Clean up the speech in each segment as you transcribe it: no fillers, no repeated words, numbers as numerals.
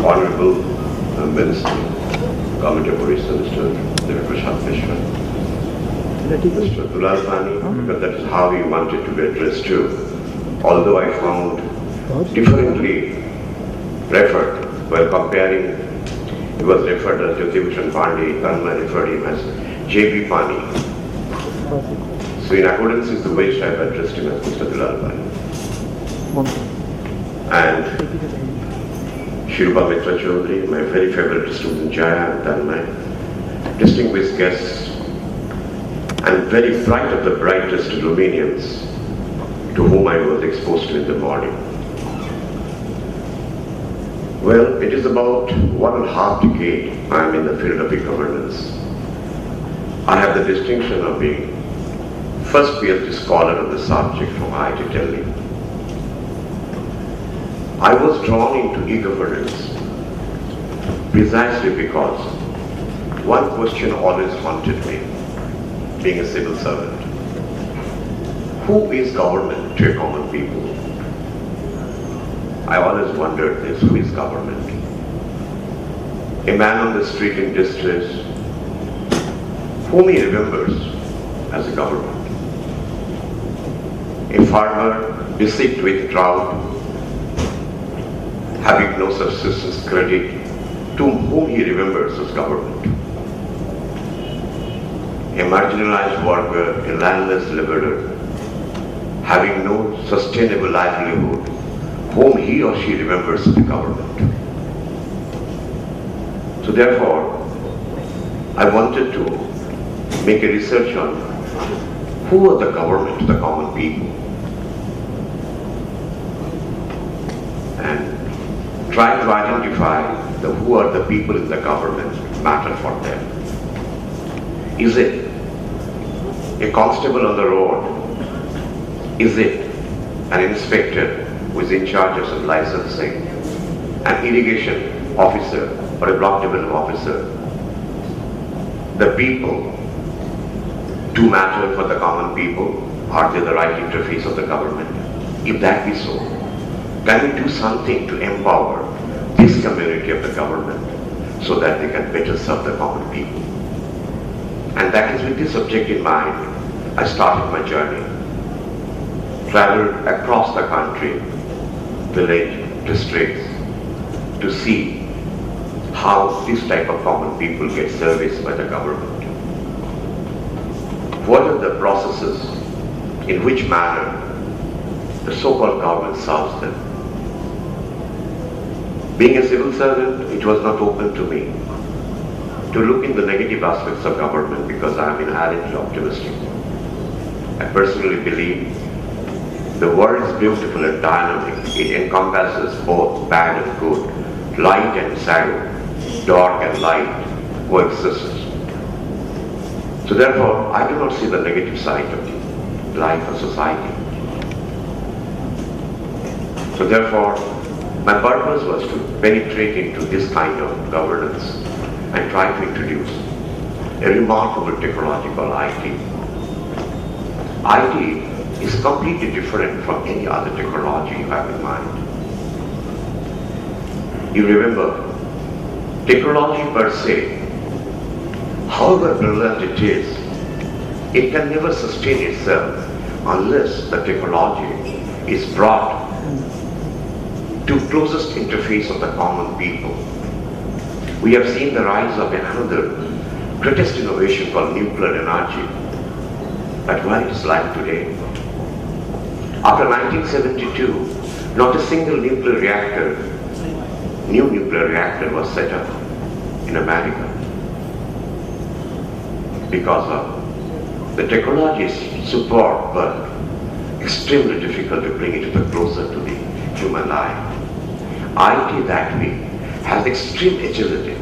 Honorable Minister, Govt of Orissa, Mr. Mitra, Mr. Dulal Pani, because that is how he wanted to be addressed too. Although I found differently referred while comparing, he was referred as Jyotivishan Pandey, Tanmay referred him as J.B. Pani. So in accordance with the way I have addressed him as Mr. Dulal Pani. And Shilpa Mitra Chaudhary, my very favorite student Jaya and Tanmay, distinguished guests, and very bright of the brightest Luminians to whom I was exposed to in the morning. Well, it is about 1.5 decade I am in the field of e-governance. I have the distinction of being first Ph.D. scholar of the subject from IIT-Delhi. I was drawn into e-governance precisely because one question always haunted me, being a civil servant. Who is government to a common people? I always wondered this, who is government? A man on the street in distress, whom he remembers as a government. A farmer besieged with drought, having no subsistence credit, to whom he remembers as government. A marginalized worker, a landless laborer, having no sustainable livelihood, whom he or she remembers as the government. So therefore, I wanted to make a research on who are the government to the common people, and try to identify who are the people in the government matter for them. Is it a constable on the road? Is it an inspector who is in charge of some licensing, an irrigation officer or a block development officer? The people do matter for the common people. Are they the right interface of the government? If that be so, can we do something to empower this community of the government so that they can better serve the common people? And that is with this object in mind, I started my journey. Traveled across the country, village, districts, to see how this type of common people get serviced by the government. What are the processes, in which manner the so-called government serves them? Being a civil servant, it was not open to me to look in the negative aspects of government because I am inherently optimistic. I personally believe the world is beautiful and dynamic. It encompasses both bad and good, light and shadow, dark and light coexist. So therefore, I do not see the negative side of life of society. So therefore, my purpose was to penetrate into this kind of governance and try to introduce a remarkable technology called IT. IT is completely different from any other technology you have in mind. You remember, technology per se, however brilliant it is, it can never sustain itself unless the technology is brought to closest interface of the common people. We have seen the rise of another greatest innovation called nuclear energy. But what it is like today? After 1972, not a single new nuclear reactor was set up in America because of the technology is superb but extremely difficult to bring it closer to the human life. IT that way has extreme agility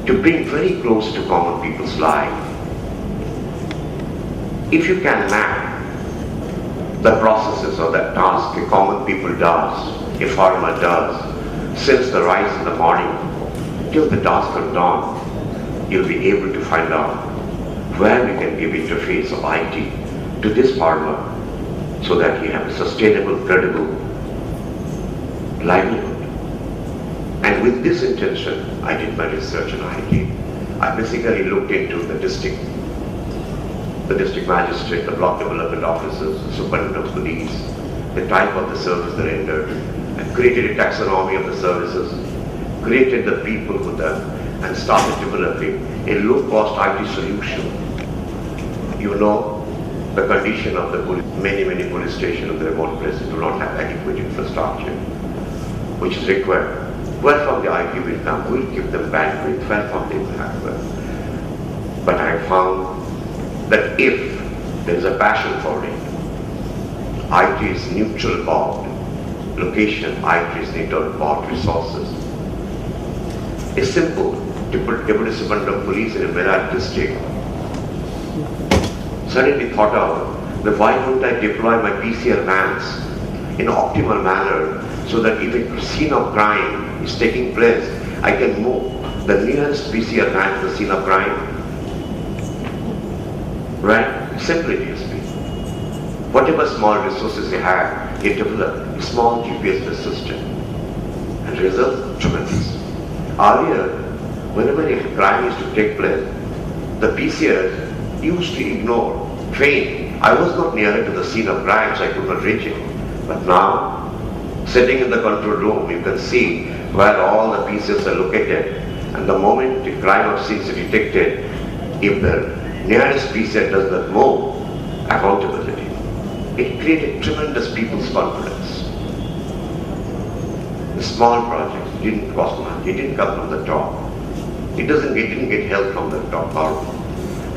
to bring very close to common people's life. If you can map the processes or the task a common people does, a farmer does, since the rise in the morning till the dusk of dawn, you'll be able to find out where we can give interface of IT to this farmer so that he has a sustainable, credible livelihood. And And with this intention, I did my research in IIT. I basically looked into the district magistrate, the block development officers, the superintendent of police, the type of the service they rendered, and created a taxonomy of the services, created the people with them, and started developing a low-cost IT solution. You know the condition of the many police stations in the remote places do not have adequate infrastructure, which is required. Where from the IT will come, we'll give them bandwidth, where from they will have well. But I found that if there is a passion for it, IT is neutral bought location, IT is neutral bought resources. A simple deputy superintendent of police in a Virat district suddenly thought out that why don't I deploy my PCR vans in an optimal manner so that if a scene of crime is taking place, I can move the nearest PCR van to the scene of crime. Right? Simply DSP. Whatever small resources they have, they develop a small GPS-based system. And results tremendous. Earlier, whenever a crime is to take place, the PCRs used to ignore, train. I was not nearer to the scene of crime, so I could not reach it. But now, sitting in the control room, you can see where all the PCRs are located. And the moment the crime of scene is detected, if the nearest PCR does not move, accountability. It created tremendous people's confidence. The small projects didn't cost money. It didn't come from the top. It didn't get help from the top power.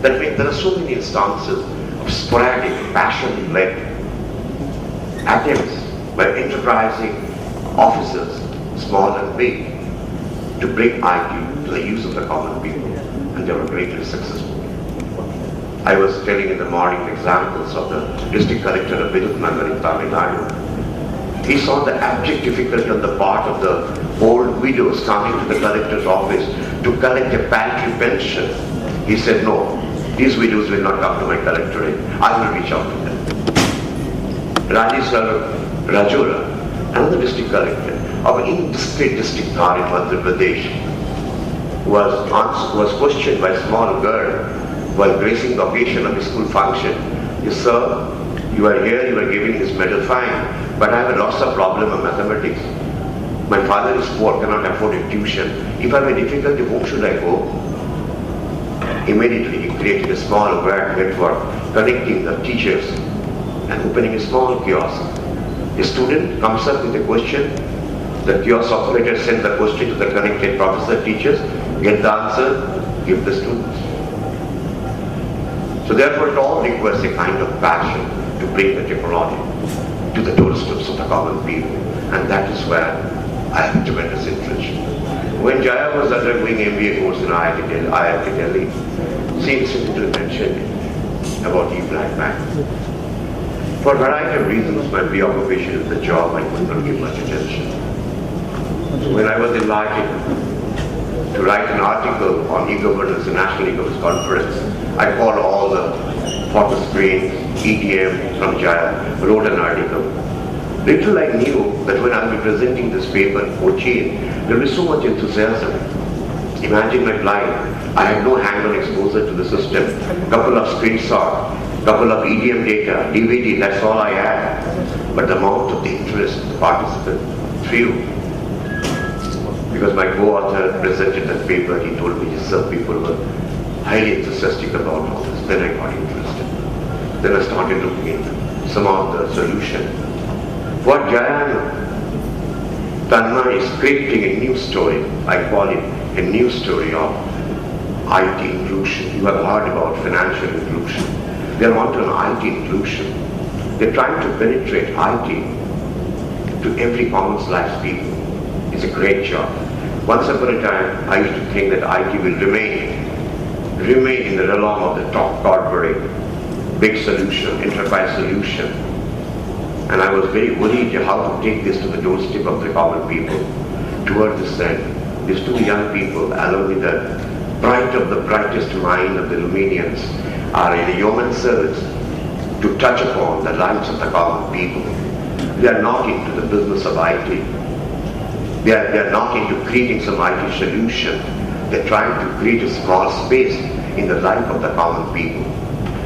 That means there are so many instances of sporadic, passion-led attempts by enterprising officers, small and big, to bring IT to the use of the common people, and they were greatly successful. I was telling in the morning examples of the district collector of Vidutnagar in Tamil Nadu. He saw the abject difficulty on the part of the old widows coming to the collector's office to collect a pantry pension. He said, no, these widows will not come to my collectorate. I will reach out to them. Rajeshwar Rajura, another district collector of an indiscreet district in Madhya Pradesh, was questioned by a small girl while gracing the occasion of a school function. Yes, sir, you are here, you are giving this medal, fine, but I have a lots of problem of mathematics. My father is poor, cannot afford a tuition. If I have a difficulty, whom should I go? Immediately, he created a small web network connecting the teachers and opening a small kiosk. A student comes up with a question, the kiosk operator sends the question to the connected professor, teachers, get the answer, give the students. So therefore it all requires a kind of passion to bring the technology to the doorsteps of the common people, and that is where I have tremendous interest. When Jaya was undergoing MBA course in IIT-Delhi, she incidentally mentioned about e-black bank. For a variety of reasons, my preoccupation with the job, I could not give much attention. So when I was invited to write an article on e-governance, the National E-Governance Conference, I called all the photo screens, EDM from Jaya, wrote an article. Little I knew that when I'll be presenting this paper in Cochin, there will be so much enthusiasm. Imagine my life. I had no hand-on exposure to the system. Couple of screenshots, couple of EDM data, DVD, that's all I had. But the amount of the interest, the participants, few. Because my co-author presented that paper, he told me some people were highly enthusiastic about all this. Then I got interested. Then I started looking into some of the solution. What Jaya Tanma is creating a new story. I call it a new story of IT inclusion. You have heard about financial inclusion. They are onto an IT inclusion. They're trying to penetrate IT to every common slice people. It's a great job. Once upon a time, I used to think that IT will remain in the realm of the top corporate, big solution, enterprise solution. And I was very worried how to take this to the doorstep of the common people. Toward this end, these two young people, along with the brightest mind of the Luminians, are in a yeoman service to touch upon the lives of the common people. They are not into the business of IT. They are not into creating some IT solution. They're trying to create a small space in the life of the common people.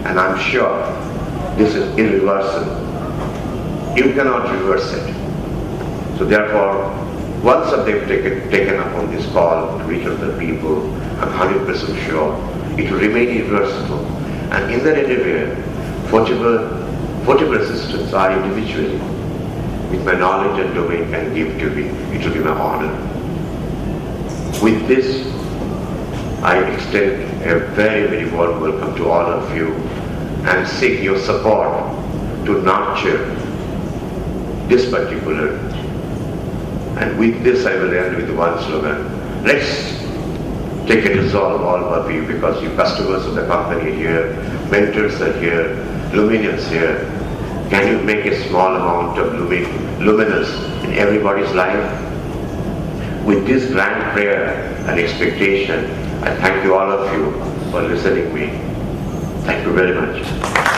And I'm sure this is irreversible. You cannot reverse it. So therefore, once that they've taken up on this call to reach out to the people, I'm 100% sure it will remain irreversible. And in that endeavor, forcible assistance I individually, with my knowledge and domain, can give to me. It will be my honor. With this, I extend a very, very warm welcome to all of you and seek your support to nurture this particular. And with this, I will end with one slogan. Let's take a resolve, all of you, because you customers of the company here, mentors are here, Luminous here. Can you make a small amount of luminous in everybody's life? With this grand prayer and expectation, I thank you all of you for listening to me. Thank you very much.